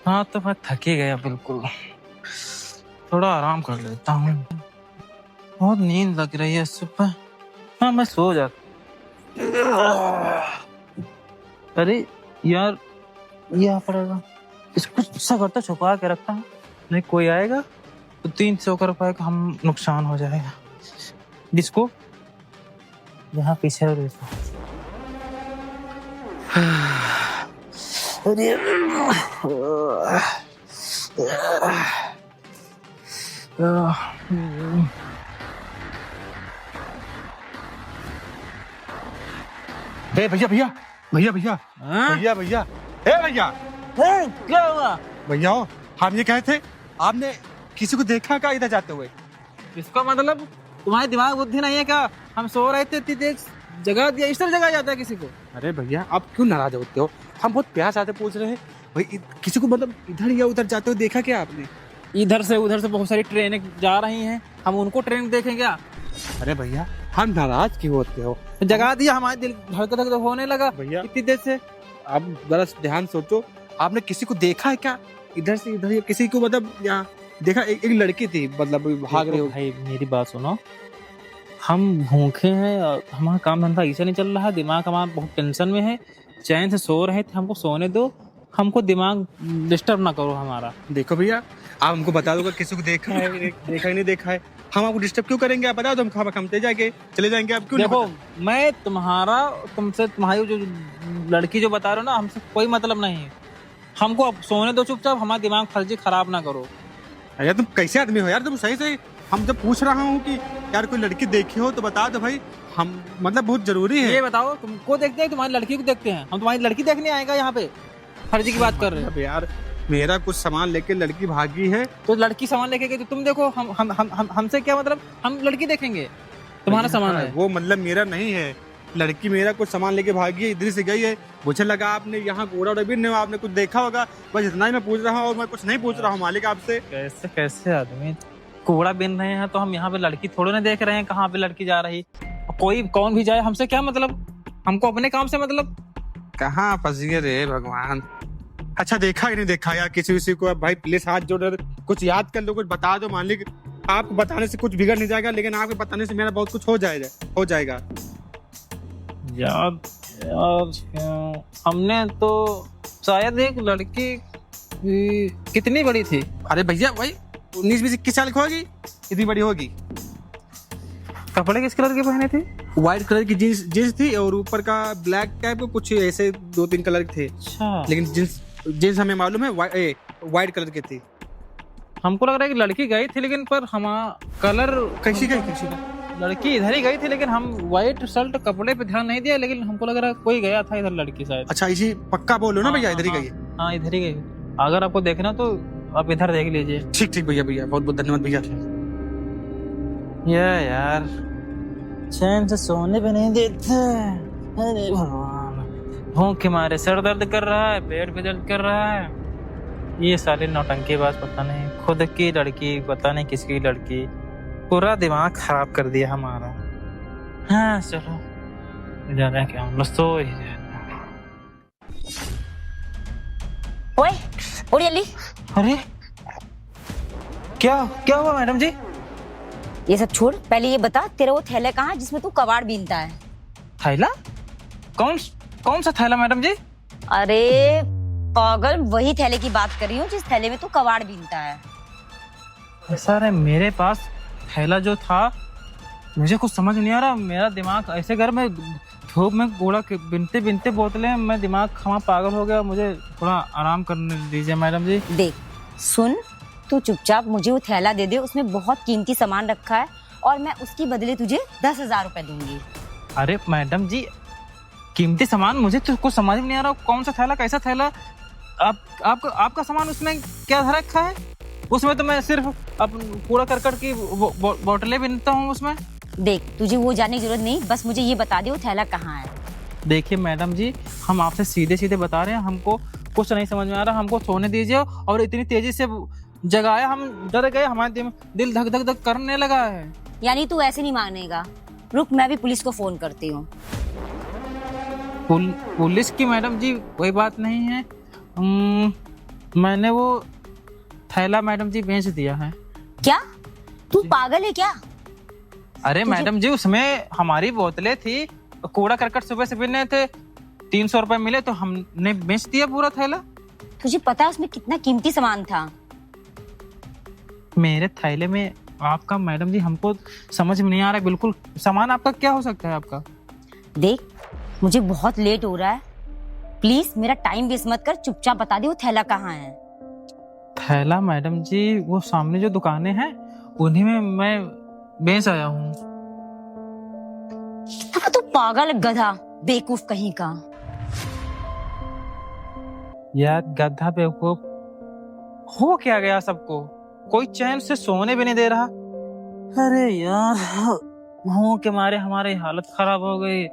हाँ तो मैं थक ही गया बिल्कुल, थोड़ा आराम कर लेता हूँ। बहुत नींद लग रही है सुबह। हाँ मैं सो जाता। अरे यार ये पड़ेगा, इसको गुस्सा करता छुपा के रखता हूँ, नहीं कोई आएगा तो 300 रुपए का हम नुकसान हो जाएगा। जिसको यहाँ पीछे रख देता हूँ। अरे भैया भैया भैया भैया हाँ? भैया भैया ए भैया क्या हुआ? भैया हम ये कहे थे, आपने किसी को देखा क्या इधर जाते हुए? इसका मतलब तुम्हारी दिमाग बुद्धि नहीं है क्या? हम सो रहे थे, इतनी जगह दिया, इस तरह जगह जाता है किसी को? अरे भैया आप क्यों नाराज होते हो? हम बहुत प्यार से पूछ रहे हैं भाई, किसी को मतलब इधर या उधर जाते हुए देखा क्या आपने? इधर से उधर से बहुत सारी ट्रेनें जा रही हैं, हम उनको ट्रेन देखें क्या? अरे भैया हम नाराज क्यों होते हो? जगा दिया, हमारे दिल धड़क धड़क होने लगा भैया इतनी देर से। आप जरा ध्यान सोचो, आपने किसी को देखा है क्या इधर से इधर, या किसी को मतलब यहाँ देखा? एक लड़की थी मतलब भाग रही हो। भाई मेरी बात सुनो, हम भूखे हैं और हमारा काम धंधा ऐसा नहीं चल रहा, दिमाग हमारा बहुत टेंशन में है, चैन से सो रहे थे, हमको सोने दो, हमको दिमाग डिस्टर्ब ना करो हमारा। देखो भैया आप हमको बता दो किसी को देखा है, देखा ही नहीं देखा है, हम आपको डिस्टर्ब क्यों करेंगे? आप बता दो, हम खमते जाएंगे, चले जाएंगे। आप क्यों देखो नहीं मैं तुमसे तुम्हारी जो लड़की जो बता रहे हो ना, हमसे कोई मतलब नहीं है, हमको अब सोने दो चुपचाप, हमारा दिमाग फर्जी खराब ना करो। यार तुम कैसे आदमी हो यार? तुम सही से, हम जब पूछ रहा हूँ कि यार कोई लड़की देखी हो तो बता दो भाई, हम मतलब बहुत जरूरी है। ये बताओ तुमको देखते हैं तुम्हारी लड़की को देखते हैं? हम तुम्हारी लड़की देखने आएगा यहाँ पे? फर्जी की बात कर रहे अब यार मेरा कुछ सामान लेके लड़की भागी है तो लड़की सामान लेके गई तो तुम देखो, हमसे क्या मतलब? हम लड़की देखेंगे, तुम्हारा सामान है। वो मतलब मेरा नहीं है, लड़की मेरा कुछ सामान लेके भागी है, इधर से गई है। मुझे लगा आपने यहाँ कूड़ा उड़ा भी नहीं, आपने कुछ देखा होगा, बस इतना ही मैं पूछ रहा हूँ, और मैं कुछ नहीं पूछ रहा हूँ मालिक आपसे। कैसे कैसे आदमी कूड़ा बिन रहे हैं, तो हम यहाँ पे लड़की थोड़ी ना देख रहे हैं कहाँ पे लड़की जा रही। कोई कौन भी जाए हमसे क्या मतलब, हमको अपने काम से मतलब। कहाँ फंस गए रे भगवान। अच्छा देखा ही नहीं देखा यार किसी को? अब भाई प्लीज हाथ जोड़ कुछ याद कर लो, कुछ बता दो मालिक। आपको बताने से कुछ बिगड़ नहीं जाएगा, लेकिन आपके बताने से मेरा बहुत कुछ हो जाएगा। याद हमने तो शायद एक लड़की कितनी बड़ी थी? अरे भैया भाई 19-20-21 साल की होगी, इतनी बड़ी होगी। कपड़े किस कलर के पहने थे? व्हाइट कलर की जींस थी, और ऊपर का ब्लैक टाइप का कुछ ऐसे 2-3 कलर थे। अच्छा, लेकिन जींस हमें मालूम है व्हाइट कलर की थी। हमको लग रहा है कि लड़की गई थी, लेकिन पर हमारा कलर कैसी गई? लड़की इधर ही गई थी, लेकिन हम व्हाइट शर्ट कपड़े पे ध्यान नहीं दिया, लेकिन हमको लग रहा है कोई गया था इधर लड़की शायद। अच्छा इसी पक्का बोलो ना भैया, इधर ही गई? हाँ इधर ही गई। अगर आपको देखना तो आप इधर देख लीजिए। ठीक भैया बहुत बहुत धन्यवाद भैया। यार चैन से सोने पे नहीं देते। अरे भगवान, भूख के मारे सर दर्द कर रहा है, पेट भी दर्द कर रहा है। ये साले नौटंकीबाज, पता नहीं खुद की लड़की, पता नहीं किसकी लड़की, पूरा दिमाग खराब कर दिया हमारा। हाँ चलो जाने क्या, हम लोग सो ही जाए। ओए उठ जल्दी। अरे क्या हुआ मैडम जी? ये सब छोड़, पहले ये बता तेरा वो थैला कहाँ है जिसमें तू कबाड़ बीनता है? थैला? कौन सा थैला मैडम जी? अरे पागल, वही थैले की बात कर रही हूँ जिस थैले में तू कबाड़ बीनता है। सर मेरे पास थैला जो था, मुझे कुछ समझ नहीं आ रहा, मेरा दिमाग ऐसे घर में धूप में कूड़ा बिनते बिनते बोतलें, मैं दिमाग खमा पागल हो गया, मुझे थोड़ा आराम करने दीजिए मैडम जी। देख सुन, तू चुपचाप मुझे वो थैला दे दे, उसमें बहुत कीमती सामान रखा है और मैं उसकी बदले तुझे 10,000 रुपए दूंगी। अरे मैडम जी, कीमती सामान, मुझे तो कुछ समझ में नहीं आ रहा, कौन सा थैला, कैसा थैला? आपका सामान उसमें क्या रखा है? उसमें तो मैं सिर्फ कूड़ा करकट की बोतलें बिनता हूँ उसमें। देख तुझे वो जानने की जरूरत नहीं, बस मुझे ये बता दे वो थैला कहाँ है। देखिए मैडम जी, हम आपसे सीधे सीधे बता रहे हैं, हमको कुछ नहीं समझ में आ रहा, हमको सोने दीजिए। और इतनी तेजी से जगाया, हम डर गए, हमारे दिल धक धक धक करने लगा है। यानी तू ऐसे नहीं मानेगा? रुक, मैं भी पुलिस को फोन करती हूँ। पुलिस की मैडम जी कोई बात नहीं है, मैंने वो थैला मैडम जी बेच दिया है। क्या तू पागल है क्या? अरे मैडम जी, उसमें हमारी बोतलें थी, कूड़ा करकट सुबह से बिने थे, 300 रुपए मिले तो हमने बेच दिया पूरा थैला। तुझे पता है उसमें कितना कीमती सामान था? मेरे थैले में आपका मैडम जी, हमको समझ में नहीं आ रहा है बिल्कुल। सामान आपका क्या हो सकता है आपका? देख, मुझे बहुत लेट हो रहा है, प्लीज मेरा टाइम वेस्ट मत कर, चुपचाप बता दे वो थैला कहाँ है। थैला मैडम जी, वो सामने जो दुकानें हैं उन्हीं में मैं बेच आया हूँ। तू पागल गधा, बेवकूफ कहीं का। यार गधा बेवकूफ हो क्या गया सबको? कोई चैन से सोने भी नहीं दे रहा। अरे यार, भूख के मारे हमारी हालत खराब हो गई।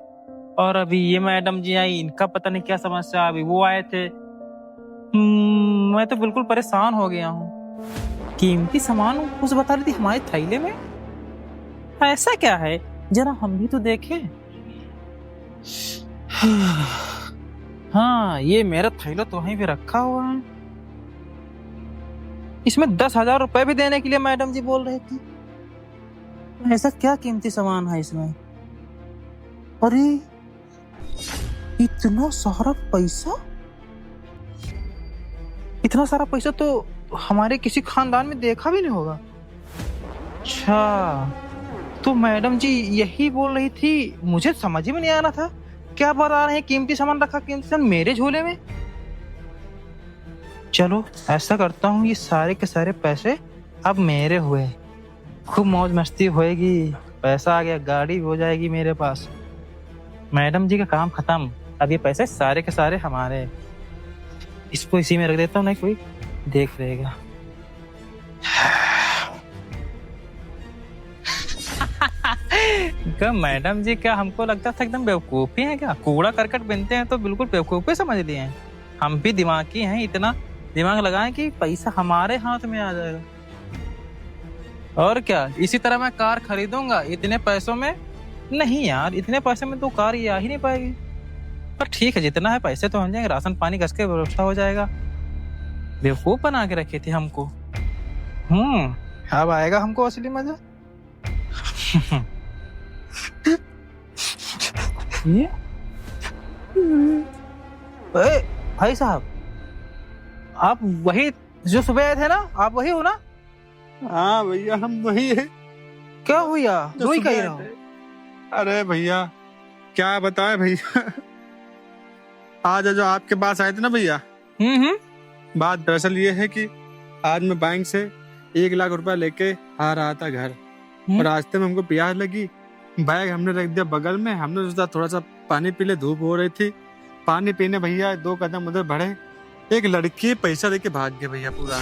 और अभी ये मैडम जी आई, इनका पता नहीं क्या समस्या, अभी वो आए थे। मैं तो बिल्कुल परेशान हो गया हूँ। कीमती सामान कुछ बता रही थी हमारे थैले में, ऐसा क्या है? जरा हम भी तो देखें। हाँ, ये मेरा थैला तो वहीं पे रखा हुआ है। इसमें 10,000 रुपए भी देने के लिए मैडम जी बोल रही थी। ऐसा क्या कीमती सामान है इसमें? अरे इतना सारा पैसा, इतना सारा पैसा तो हमारे किसी खानदान में देखा भी नहीं होगा। अच्छा, तो मैडम जी यही बोल रही थी, मुझे समझ ही में नहीं आ रहा था। क्या बता रहे हैं कीमती सामान रखा, कीमती सामान मेरे झोले में। चलो ऐसा करता हूँ, ये सारे के सारे पैसे अब मेरे हुए, खूब मौज मस्ती होएगी, पैसा आ गया, गाड़ी भी हो जाएगी मेरे पास। मैडम जी का काम खत्म, अब ये पैसे सारे के सारे हमारे। इसको इसी में रख देता हूँ, नहीं कोई देख रहेगा। क्या मैडम जी, क्या हमको लगता था एकदम बेवकूफी है क्या? कूड़ा करकट बिनते हैं तो बिल्कुल बेवकूफी समझ लिए हैं। हम भी दिमागी हैं, इतना दिमाग लगाएं कि पैसा हमारे हाथ में आ जाएगा। और क्या, इसी तरह मैं कार खरीदूंगा इतने पैसों में। नहीं यार, इतने पैसे में तो कार ये आ ही नहीं पाएगी। पर ठीक है, जितना है पैसे तो मिल जाएंगे, राशन पानी घस के व्यवस्था हो जाएगा। बेवकूफ बना के रखे थे हमको। अब आएगा हमको असली मजा। ये भाई साहब, आप वही जो सुबह आए थे ना, आप वही हो ना? हाँ भैया, हम वही है क्या हुआ? जो वही सुबह कह आए रहा हूँ। थे। अरे भैया, क्या बताए भैया। आज जो आपके पास आए थे ना भैया, बात दरअसल ये है कि आज मैं बैंक से 1 लाख रुपया लेके आ रहा था घर, और रास्ते में हमको प्यास लगी, बैग हमने रख दिया बगल में। हमने सोचा थोड़ा सा पानी पी ले, धूप हो रही थी। पानी पीने भैया 2 कदम उधर बढ़े, एक लड़की पैसा देके भाग गई भैया पूरा।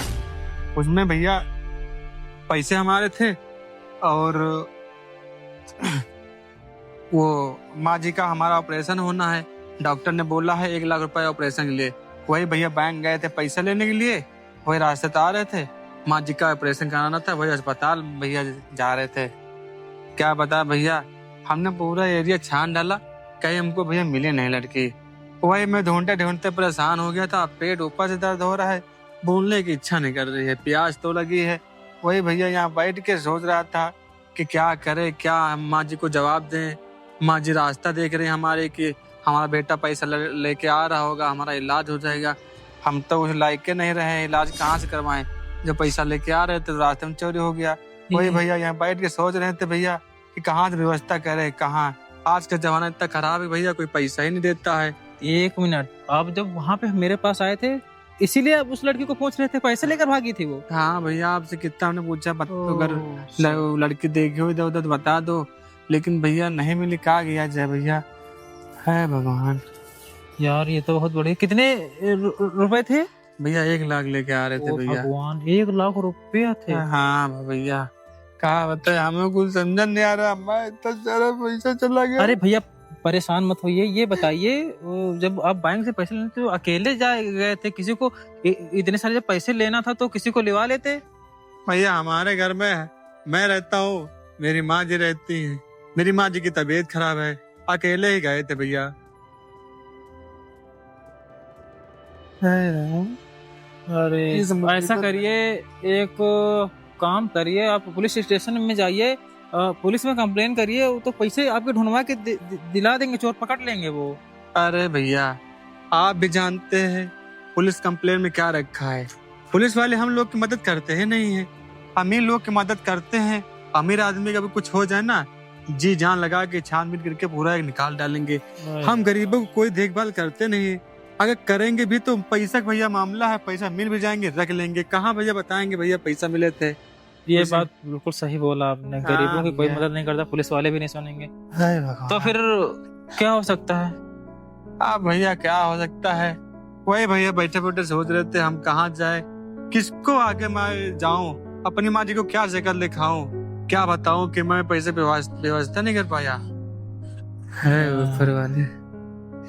उसमें भैया पैसे हमारे थे, और वो माँ जी का हमारा ऑपरेशन होना है, डॉक्टर ने बोला है 1 लाख रुपए ऑपरेशन के लिए। वही भैया बैंक गए थे पैसा लेने के लिए, वही रास्ते से आ रहे थे, माँ जी का ऑपरेशन कराना था, वही अस्पताल भैया जा रहे थे। क्या बता भैया, हमने पूरा एरिया छान डाला, कहीं हमको भैया मिले नहीं लड़की। वही मैं ढूंढते ढूंढते परेशान हो गया था, पेट ऊपर से दर्द हो रहा है, बोलने की इच्छा नहीं कर रही है, प्यास तो लगी है। वही भैया यहाँ बैठ के सोच रहा था कि क्या करे, क्या हम माँ जी को जवाब दें। माँ जी रास्ता देख रहे हैं हमारे कि हमारा बेटा पैसा लेके आ रहा होगा, हमारा इलाज हो जाएगा। हम तो उस लायक के नहीं रहे, इलाज कहाँ से करवाएं। जब पैसा लेके आ रहे थे तो रास्ते में चोरी हो गया। वही भैया यहाँ बैठ के सोच रहे थे भैया कि कहाँ से व्यवस्था करे, कहाँ। आज का जमाना इतना खराब है भैया, कोई पैसा ही नहीं देता है। 1 मिनट, आप जब वहाँ पे मेरे पास आए थे इसीलिए आप उस लड़की को पूछ रहे थे, पैसे लेकर भागी थी वो? हाँ भैया, आपसे कितना हमने पूछा, अगर लड़की देखी हो इधर उधर तो बता दो, लेकिन भैया नहीं मिली। कहा गया जय भैया, है भगवान। यार ये तो बहुत बड़ी। कितने रुपए थे भैया? 1 लाख लेके आ रहे थे भैया। भगवान, 1 लाख रुपया थे? हाँ भैया, कहा बताए, हमें कुछ समझ नहीं आ रहा, मैं इतना सारा पैसा चला गया। अरे भैया परेशान मत होइए, ये बताइए जब आप बैंक से पैसे लेते तो अकेले जा गए थे? किसी को इतने सारे जब पैसे लेना था तो किसी को लिवा लेते? भैया हमारे घर में मैं रहता हूँ, मेरी माँ जी रहती है, मेरी माँ जी की तबीयत खराब है, अकेले ही गए थे भैया। अरे इस मुसीबत- ऐसा करिए, एक काम करिए, आप पुलिस स्टेशन में जाइए, पुलिस में कंप्लेन करिए, वो तो पैसे आपके ढूंढवा के दिला देंगे, चोर पकड़ लेंगे वो। अरे भैया आप भी जानते हैं पुलिस कंप्लेन में क्या रखा है। पुलिस वाले हम लोग की मदद करते हैं नहीं है, अमीर लोग की मदद करते हैं। अमीर आदमी का भी कुछ हो जाए ना, जी जान लगा के छानबीन करके पूरा एक निकाल डालेंगे। हम गरीबों को कोई देखभाल करते नहीं है। अगर करेंगे भी तो पैसा का भैया मामला है, पैसा मिल भी जाएंगे रख लेंगे, कहाँ भैया बताएंगे भैया पैसा मिले थे। ये उसे- बात बिल्कुल सही बोला आपने, गरीबों की कोई भैया। मदद नहीं करता, पुलिस वाले भी नहीं सुनेंगे। हाय भगवान। तो फिर क्या हो सकता है? अब भैया क्या हो सकता है, वही भैया बैठे बैठे सोच रहे थे हम कहाँ जाए, किसको आगे मैं जाऊं, अपनी माँ जी को क्या जिक्र लिखाऊं, क्या बताऊं कि मैं पैसे व्यवस्था नहीं कर पाया है ऊपर वाले।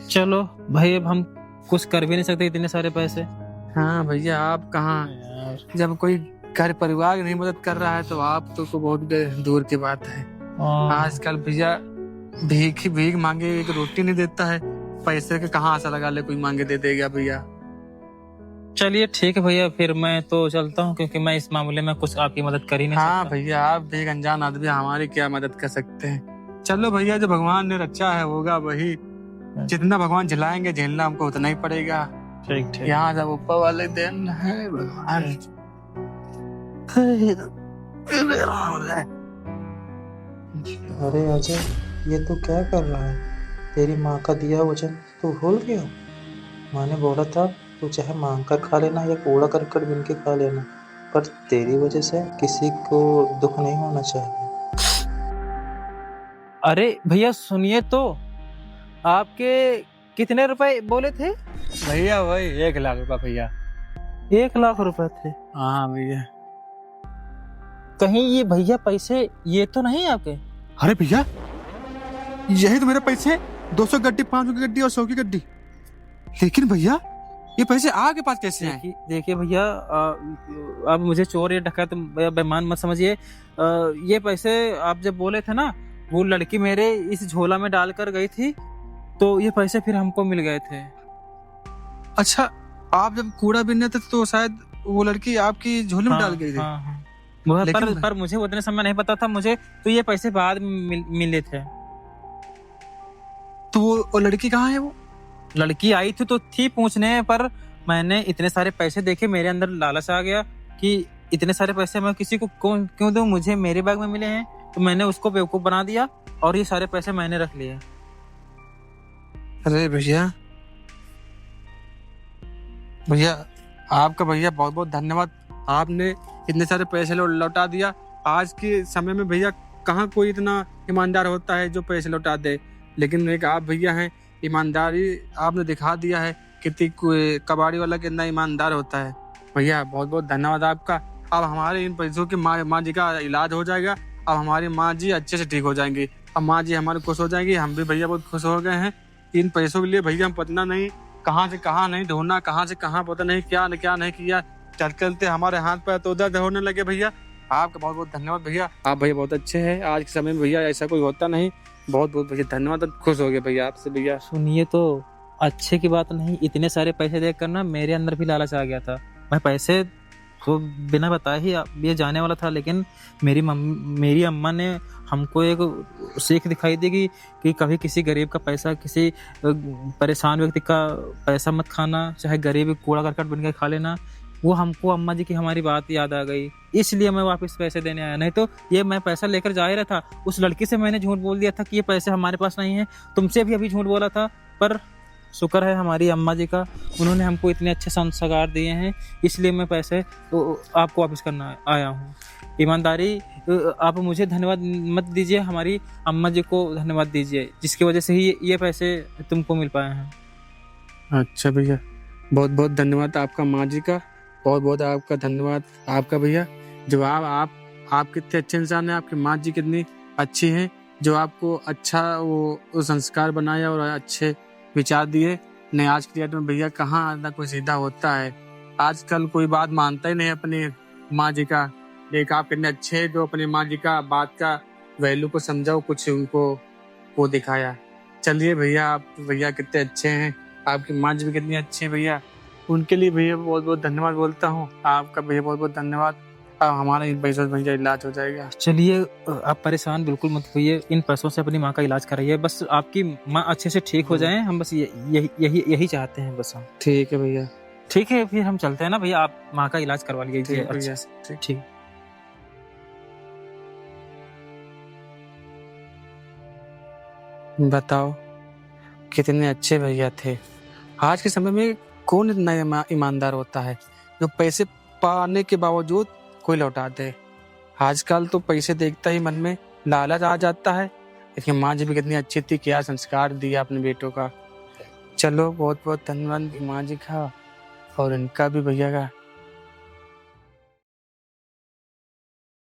चलो भाई, अब हम कुछ कर भी नहीं सकते, इतने सारे पैसे। हाँ भैया आप कहाँ, जब कोई घर परिवार नहीं मदद कर रहा है तो आप तो बहुत दूर की बात है। आजकल भैया भीख मांगे एक रोटी नहीं देता है, पैसे के कहाँ आशा लगा ले कोई मांगे दे देगा भैया। चलिए ठीक है भैया, फिर मैं तो चलता हूँ, क्योंकि मैं इस मामले में कुछ आपकी मदद कर ही नहीं हाँ सकता। भैया आप भी एक अनजान आदमी, हमारी क्या मदद कर सकते हैं। चलो भैया जो भगवान ने रचा है होगा वही, जितना भगवान झेलाएंगे झेलना हमको उतना ही पड़ेगा। ठीक ठीक। यहाँ जब ऊपर वाले दिन है भगवान। अरे अजय, ये तू क्या कर रहा है? तेरी माँ का दिया वचन तू भूल गया? माँ ने बोला था तू चाहे मांग कर खा लेना या कूड़ा करकट बिन के खा लेना, पर तेरी वजह से किसी को दुख नहीं होना चाहिए। अरे भैया सुनिए तो, आपके कितने रुपए बोले थे? भैया वही 1 लाख रुपया भैया। 1 लाख रुपए थे? हाँ भैया। कहीं ये भैया पैसे ये तो नहीं आपके? अरे भैया यही तो मेरे पैसे, 200 गड्डी, 500 की गड्डी और 100 की गड्डी। लेकिन भैया ये पैसे आपके पास कैसे आए? देखिए भैया, अब मुझे चोर या डकैत या बेईमान मत समझिए। ये पैसे आप जब बोले थे ना, वो लड़की मेरे इस झोला में डालकर गई थी, तो ये पैसे फिर हमको मिल गए थे। अच्छा आप जब कूड़ा बीनने थे तो शायद वो लड़की आपकी झोले में डाल गई थी। हाँ, हाँ। लेकिन पर मुझे उतने समय नहीं पता था, मुझे तो ये पैसे बाद में मिले थे। तो वो लड़की कहाँ है? वो लड़की आई थी तो थी पूछने, पर मैंने इतने सारे पैसे देखे, मेरे अंदर लालच आ गया कि इतने सारे पैसे मैं किसी को क्यों दूं, मुझे मेरे बैग में मिले हैं, तो मैंने उसको बेवकूफ बना दिया और ये सारे पैसे मैंने रख लिए। अरे भैया आपका भैया बहुत बहुत धन्यवाद, आपने इतने सारे पैसे लौटा दिया। आज के समय में भैया कहाँ कोई इतना ईमानदार होता है जो पैसे लौटा दे, लेकिन एक आप भैया हैं, ईमानदारी आपने दिखा दिया है कितनी कबाड़ी वाला कितना ईमानदार होता है। भैया बहुत बहुत धन्यवाद आपका। अब हमारे इन पैसों की माँ जी का इलाज हो जाएगा, अब हमारी माँ जी अच्छे से ठीक हो जाएंगी, अब माँ जी हमारे खुश हो जाएंगी, हम भी भैया बहुत खुश हो गए हैं। इन पैसों के लिए भैया हम पता नहीं कहाँ से कहाँ नहीं ढूंढना, कहाँ से कहाँ पता नहीं क्या नहीं किया, चलते हमारे हाथ पैर तो दर्द होने लगे। भैया आपका बहुत बहुत धन्यवाद भैया, आप भैया बहुत अच्छे हैं। आज के समय में भैया ऐसा कोई होता नहीं, बहुत बहुत भैया धन्यवाद, खुश हो गए भैया आपसे। भैया सुनिए तो, अच्छे की बात नहीं, इतने सारे पैसे देख कर ना मेरे अंदर भी लालच आ गया था। मैं पैसे को बिना बताए ही ये जाने वाला था, लेकिन मेरी अम्मा ने हमको एक सीख दिखाई दी कि कभी किसी गरीब का पैसा, किसी परेशान व्यक्ति का पैसा मत खाना, चाहे गरीब कूड़ा करकट बन के खा लेना। वो हमको अम्मा जी की हमारी बात याद आ गई, इसलिए मैं वापस पैसे देने आया। नहीं तो ये मैं पैसा लेकर जा ही रहा था। उस लड़की से मैंने झूठ बोल दिया था कि ये पैसे हमारे पास नहीं है, तुमसे भी अभी झूठ बोला था, पर शुक्र है हमारी अम्मा जी का, उन्होंने हमको इतने अच्छे संस्कार दिए हैं, इसलिए मैं पैसे तो आपको वापस करना आया हूँ। ईमानदारी, आप मुझे धन्यवाद मत दीजिए, हमारी अम्मा जी को धन्यवाद दीजिए, जिसकी वजह से ही ये पैसे तुमको मिल पाए हैं। अच्छा भैया बहुत बहुत धन्यवाद आपका, माँ जी का बहुत बहुत आपका धन्यवाद आपका भैया। जो आप कितने अच्छे इंसान हैं, आपकी माँ जी कितनी अच्छी हैं, जो आपको अच्छा वो संस्कार बनाया और अच्छे विचार दिए। नहीं आज की डेट में भैया कहाँ ना कोई सीधा होता है, आजकल कोई बात मानता ही नहीं अपनी माँ जी का। एक आप कितने अच्छे हैं जो अपनी माँ जी का बात का वैल्यू को समझाओ, कुछ उनको वो दिखाया। चलिए भैया आप भैया कितने अच्छे हैं, आपकी माँ जी भी कितनी अच्छी है भैया। उनके लिए भैया बहुत बहुत धन्यवाद बोलता हूँ। आपका भैया बहुत बहुत धन्यवाद। अब हमारा इन पैसों से भैया इलाज हो जाएगा। चलिए आप परेशान बिल्कुल मत होइए, इन पैसों से अपनी माँ का इलाज कराइए, बस आपकी माँ अच्छे से ठीक हो जाए, हम बस यही चाहते हैं बस हम। ठीक है भैया। ठीक है फिर हम चलते हैं ना भैया, आप माँ का इलाज करवा लीजिए ठीक है अच्छे भैया। से। ठीक। बताओ कितने अच्छे भैया थे। आज के समय में कौन इतना ईमानदार होता है जो पैसे पाने के बावजूद कोई लौटा दे। आजकल तो पैसे देखता ही मन में लालच आ जाता है। लेकिन माँ जी भी कितनी अच्छी थी, क्या संस्कार दिया अपने बेटों का। चलो बहुत बहुत धन्यवाद माँ जी का और इनका भी भैया का।